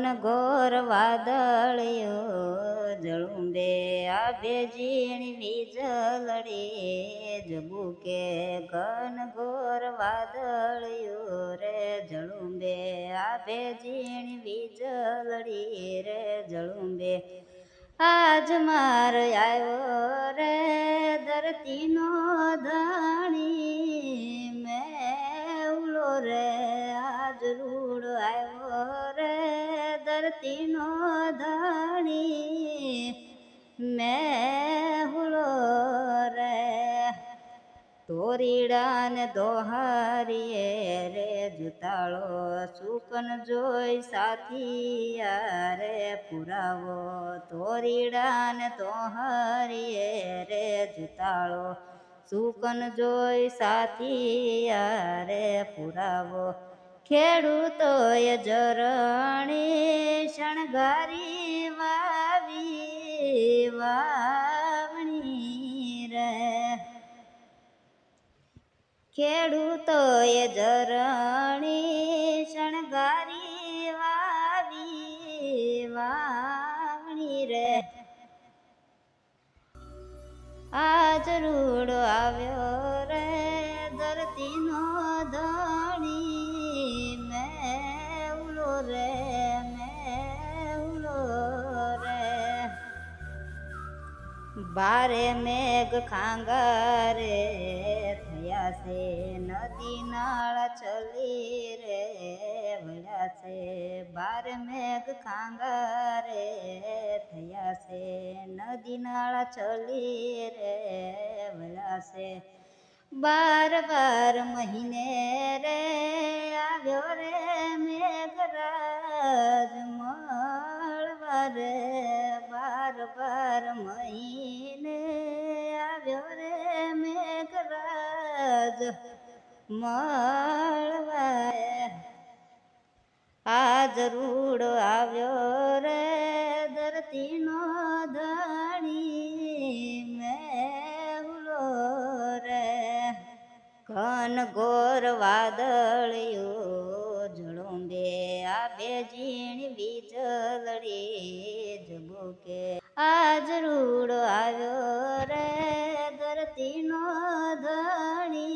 ઘન ઘોર વાદળિયો જળુંબે આભે ઝીણી વીજળડી જબુકે ઘન ઘોર વાદળિયો રે જળુંબે આભે ઝીણી વીજળડી રે જળુંબે આજ માર આવ્યો રે ધરતીનો ધણી મેવલો રે આજ રૂડ આવ્યો રે ધરતીનો ધણી મેહુલો રે તોરીડા ને દોહારીએ રે જુતાળો સુકન જોઈ સાથિયા રે પુરાવો તોરીડા ને દોહારીએ રે જુતાળો સુકન જોઈ સાથિયા રે પુરાવો ખેડૂતોએ જરણી શણગારી વાવણી રે ખેડૂતોએ જરણી શણગારી વાવણી રે આજ રૂડો આવ્યો રે ધરતીનો ધણી મેવલો રે બારે મેઘ ખાંગારે થયા છે નદી નાળા ચલી રે વળ્યા છે બારે મેઘ ખાંગારે થયા છે નદી નાળા ચલી રે વળ્યા છે બાર મહિને રે આવ્યો રે મેઘરાજ મળવા રે બાર મહિને આવ્યો રે મેઘરાજ મળવા આજ રૂડો આવ્યો રે ધરતીનો ધણી મેહુલો રે ઘન ઘોર વાદળિયો જળુંબે આભે ઝીણી વીજળડી જબુકે આજ રૂડો આવ્યો રે ધરતીનો ધણી